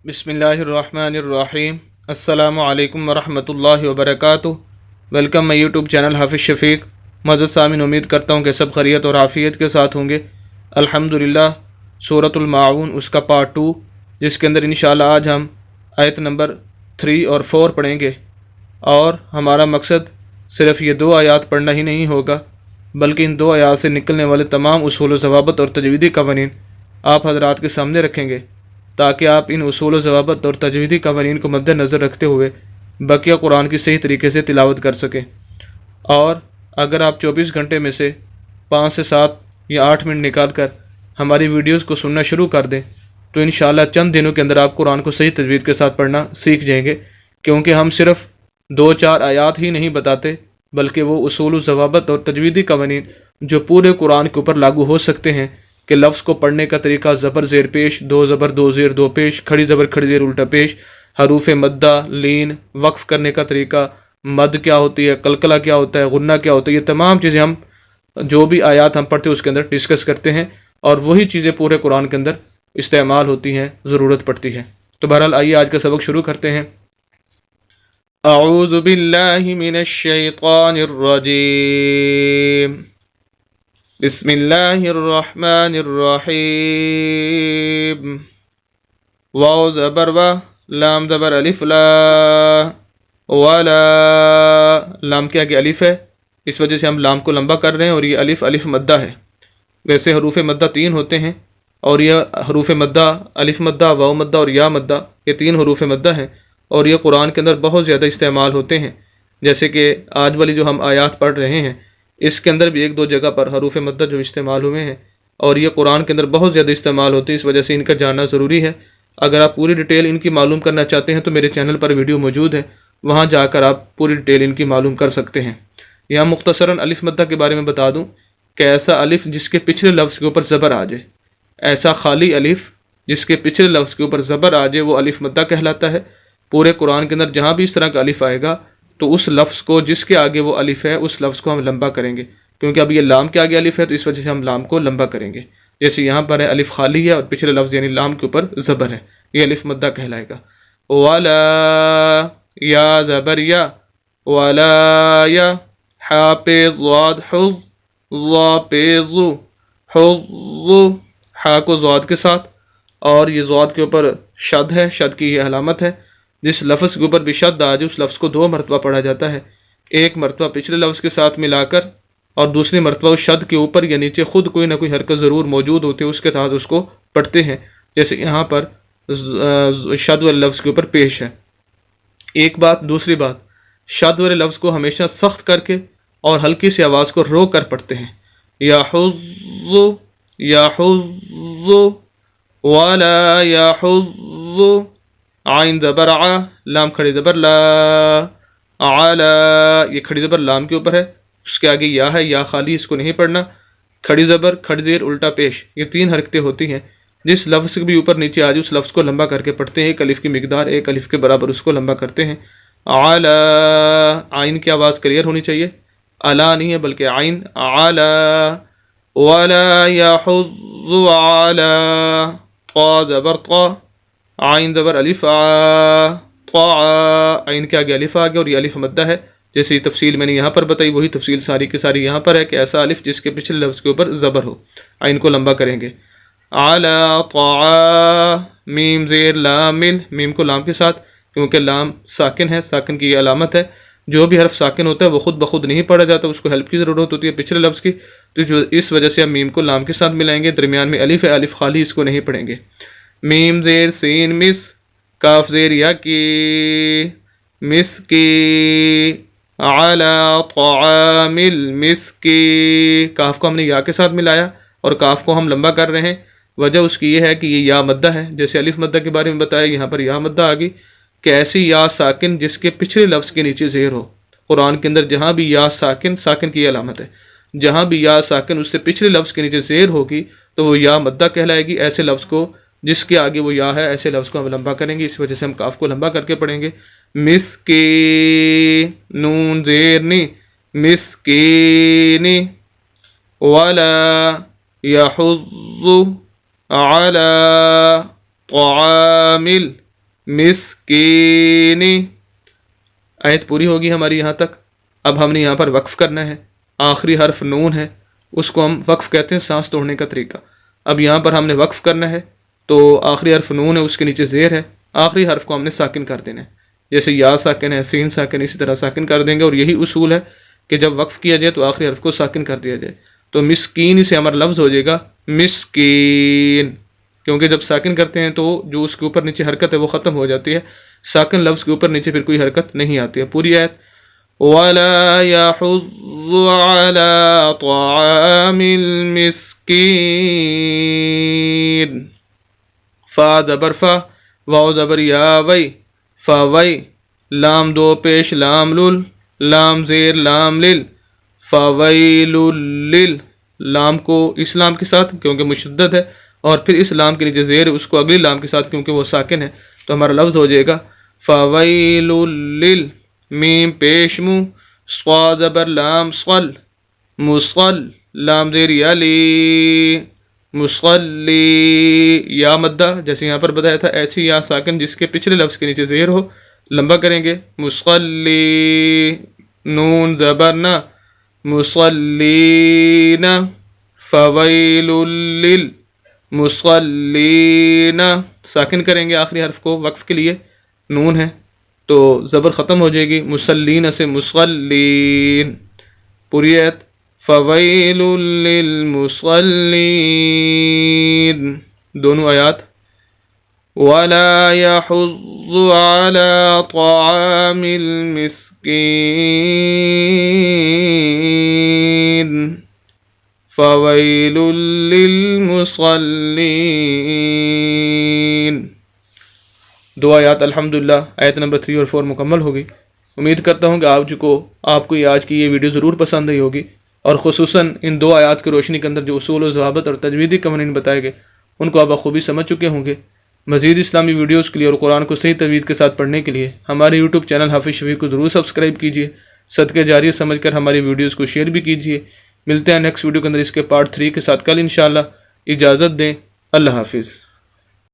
بسم اللہ الرحمن الرحیم۔ السلام علیکم ورحمۃ اللہ وبرکاتہ۔ ویلکم مائی یوٹیوب چینل حافظ شفیق۔ معزز سامعین، امید کرتا ہوں کہ سب خیریت اور عافیت کے ساتھ ہوں گے۔ الحمدللہ سورۃ الماعون اس کا پارٹ 2، جس کے اندر انشاءاللہ آج ہم آیت نمبر 3 اور 4 پڑھیں گے، اور ہمارا مقصد صرف یہ 2 آیات پڑھنا ہی نہیں ہوگا، بلکہ ان 2 آیات سے نکلنے والے تمام اصول و ضوابط اور تجویدی قوانین آپ حضرات کے سامنے رکھیں گے، تاکہ آپ ان اصول و ضوابط اور تجویدی قوانین کو مد نظر رکھتے ہوئے بقیہ قرآن کی صحیح طریقے سے تلاوت کر سکیں۔ اور اگر آپ 24 گھنٹے میں سے 5 سے 7 یا 8 منٹ نکال کر ہماری ویڈیوز کو سننا شروع کر دیں تو انشاءاللہ چند دنوں کے اندر آپ قرآن کو صحیح تجوید کے ساتھ پڑھنا سیکھ جائیں گے، کیونکہ ہم صرف 2-4 آیات ہی نہیں بتاتے، بلکہ وہ اصول و ضوابط اور تجویدی قوانین جو پورے قرآن کے اوپر لاگو ہو سکتے ہیں، کہ لفظ کو پڑھنے کا طریقہ زبر زیر پیش، 2 زبر 2 زیر 2 پیش، کھڑی زبر کھڑی زیر الٹا پیش، حروف مدہ، لین، وقف کرنے کا طریقہ، مد کیا ہوتی ہے، قلقلہ کیا ہوتا ہے، غنہ کیا ہوتا ہے، یہ تمام چیزیں ہم جو بھی آیات ہم پڑھتے ہیں اس کے اندر ڈسکس کرتے ہیں، اور وہی چیزیں پورے قرآن کے اندر استعمال ہوتی ہیں، ضرورت پڑتی ہے۔ تو بہرحال آئیے آج کا سبق شروع کرتے ہیں۔ اعوذ باللہ من الشیطان الرجیم، بسم اللہ الرحمن الرحیم۔ واو زبر و، لام زبر الف لا، ولا، لام کے آگے الف ہے، اس وجہ سے ہم لام کو لمبا کر رہے ہیں، اور یہ الف الف مدہ ہے۔ ویسے حروف مدہ 3 ہوتے ہیں، اور یہ حروف مدہ الف مدہ، واو مدہ اور یا مدہ، یہ 3 حروف مدہ ہیں، اور یہ قرآن کے اندر بہت زیادہ استعمال ہوتے ہیں۔ جیسے کہ آج والی جو ہم آیات پڑھ رہے ہیں، اس کے اندر بھی 1-2 جگہ پر حروف مدہ جو استعمال ہوئے ہیں، اور یہ قرآن کے اندر بہت زیادہ استعمال ہوتے ہیں، اس وجہ سے ان کا جاننا ضروری ہے۔ اگر آپ پوری ڈیٹیل ان کی معلوم کرنا چاہتے ہیں تو میرے چینل پر ویڈیو موجود ہے، وہاں جا کر آپ پوری ڈیٹیل ان کی معلوم کر سکتے ہیں۔ یہاں مختصراً الف مدہ کے بارے میں بتا دوں کہ ایسا الف جس کے پچھلے لفظ کے اوپر زبر آ جائے، ایسا خالی الف جس کے پچھلے لفظ کے اوپر زبر آ جائے، وہ الف مدہ کہلاتا ہے۔ پورے قرآن کے اندر جہاں بھی اس طرح کا الف آئے گا تو اس لفظ کو جس کے آگے وہ الف ہے، اس لفظ کو ہم لمبا کریں گے، کیونکہ اب یہ لام کے آگے الف ہے تو اس وجہ سے ہم لام کو لمبا کریں گے۔ جیسے یہاں پر ہے الف خالی ہے اور پچھلے لفظ یعنی لام کے اوپر زبر ہے، یہ الف مدہ کہلائے گا۔ ولا، یا زبر یا، ولا یا، حا پہ ضاد حظ، ضا پہ ضو، حظ، حا کو ضاد کے ساتھ، اور یہ ضاد کے اوپر شد ہے، شد کی یہ علامت ہے۔ جس لفظ کے اوپر بھی شد آ جائے اس لفظ کو 2 مرتبہ پڑھا جاتا ہے، ایک مرتبہ پچھلے لفظ کے ساتھ ملا کر، اور دوسری مرتبہ اس شد کے اوپر یا نیچے خود کوئی نہ کوئی حرکت ضرور موجود ہوتی ہے، اس کے ساتھ اس کو پڑھتے ہیں۔ جیسے یہاں پر شد والے لفظ کے اوپر پیش ہے۔ ایک بات، دوسری بات، شد والے لفظ کو ہمیشہ سخت کر کے اور ہلکی سی آواز کو رو کر پڑھتے ہیں۔ یا حظ، یا حظ، ولا یا حظ، عین زبر ع، لام کھڑی زبر لا، علا، یہ کھڑی زبر لام کے اوپر ہے، اس کے آگے یا ہے، یا خالی، اس کو نہیں پڑھنا، کھڑی زبر کھڑی زیر الٹا پیش، یہ 3 حرکتیں ہوتی ہیں۔ جس لفظ کے بھی اوپر نیچے آ جائے اس لفظ کو لمبا کر کے پڑھتے ہیں، 1 الف کی مقدار 1 الف کے برابر اس کو لمبا کرتے ہیں۔ علا، عین کی آواز کلیئر ہونی چاہیے، علا نہیں ہے بلکہ عین، علا، ولا یحض علا، طا زبر طا، عین زبر الف آ، طا، عین کے آگے الف آ گیا اور یہ الف مدہ ہے۔ جیسے یہ تفصیل میں نے یہاں پر بتائی، وہی تفصیل ساری کی ساری یہاں پر ہے کہ ایسا الف جس کے پچھلے لفظ کے اوپر زبر ہو، عین کو لمبا کریں گے۔ علا طا، میم زیر لام مل، میم کو لام کے ساتھ، کیونکہ لام ساکن ہے، ساکن کی یہ علامت ہے۔ جو بھی حرف ساکن ہوتا ہے وہ خود بخود نہیں پڑھا جاتا، اس کو ہیلپ کی ضرورت ہوتی ہے پچھلے لفظ کی، تو جو اس وجہ سے ہم میم کو لام کے ساتھ ملائیں گے۔ درمیان میں الف ہے، الف خالی، اس کو نہیں پڑھیں گے۔ میم زیر سین مس، کاف زیر یا کی، مس کی، علا طعام المسکی، کاف کو ہم نے یا کے ساتھ ملایا اور کاف کو ہم لمبا کر رہے ہیں۔ وجہ اس کی یہ ہے کہ یہ یا مدہ ہے، جیسے الف مدہ کے بارے میں بتایا، یہاں پر یا مدہ آ گئی کہ ایسی یا ساکن جس کے پچھلے لفظ کے نیچے زیر ہو۔ قرآن کے اندر جہاں بھی یا ساکن، ساکن کی یہ علامت ہے، جہاں بھی یا ساکن اس سے پچھلے لفظ کے نیچے زیر ہوگی تو وہ یا مدہ کہلائے گی۔ ایسے لفظ کو جس کے آگے وہ یا ہے، ایسے لفظ کو ہم لمبا کریں گے، اس وجہ سے ہم کاف کو لمبا کر کے پڑھیں گے۔ مسکی، نون زیر نی، مسکینی، ولا یحض علی طعام مسکینی. آیت پوری ہوگی ہماری یہاں تک. اب ہم نے یہاں پر وقف کرنا ہے. آخری حرف نون ہے، اس کو ہم وقف کہتے ہیں، سانس توڑنے کا طریقہ. اب یہاں پر ہم نے وقف کرنا ہے تو آخری حرف نون ہے، اس کے نیچے زیر ہے. آخری حرف کو ہم نے ساکن کر دینا ہے. جیسے یا ساکن ہے، سین ساکن، اسی طرح ساکن کر دیں گے. اور یہی اصول ہے کہ جب وقف کیا جائے تو آخری حرف کو ساکن کر دیا جائے. تو مسکین سے ہمارا لفظ ہو جائے گا مسکین، کیونکہ جب ساکن کرتے ہیں تو جو اس کے اوپر نیچے حرکت ہے وہ ختم ہو جاتی ہے. ساکن لفظ کے اوپر نیچے پھر کوئی حرکت نہیں آتی ہے. پوری آیت. وَلَا يَحُضُّ عَلَى طَعَامِ الْمِسْكِينِ. فا زبر فا، واو زبر یا وی، فا وی، لام دو پیش لام لل، لام زیر لام لل، فویل لل. لام کو اس لام کے ساتھ کیونکہ مشدد ہے، اور پھر اس لام کے نیچے زیر اس کو اگلی لام کے ساتھ کیونکہ وہ ساکن ہے، تو ہمارا لفظ ہو جائے گا فویل لل. میم پیش مو، صا زبر لام صل، مصل، لام زیر یلی، مصلی. یا مدہ جیسے یہاں پر بتایا تھا، ایسی یا ساکن جس کے پچھلے لفظ کے نیچے زیر ہو، لمبا کریں گے. مصلی، نون زبر نہ، مصلین. فویل للمصلین، ساکن کریں گے آخری حرف کو وقف کے لیے، نون ہے تو زبر ختم ہو جائے گی. مصلین سے مصلین. پوری آیت. فویل للمصلین. دونوں آیات. وَلَا يَحُضُّ عَلَى طَعَامِ الْمِسْكِينِ فَوَيْلٌ لِّلْمُصَلِّينَ. دو آیات الحمدللہ آیت نمبر 3 اور 4 مکمل ہوگی. امید کرتا ہوں کہ آپ کو یہ آج کی یہ ویڈیو ضرور پسند آئی ہوگی، اور خصوصاً ان دو آیات کی روشنی کے اندر جو اصول و ضوابط اور تجویدی قوانین بتائے گئے ان کو آپ بخوبی سمجھ چکے ہوں گے. مزید اسلامی ویڈیوز کے لیے اور قرآن کو صحیح تجوید کے ساتھ پڑھنے کے لیے ہمارے یوٹیوب چینل حافظ شفیع کو ضرور سبسکرائب کیجیے. صدقہ جاریہ سمجھ کر ہماری ویڈیوز کو شیئر بھی کیجیے. ملتے ہیں نیکسٹ ویڈیو کے اندر اس کے پارٹ 3 کے ساتھ کل انشاءاللہ. اجازت دیں. اللہ حافظ.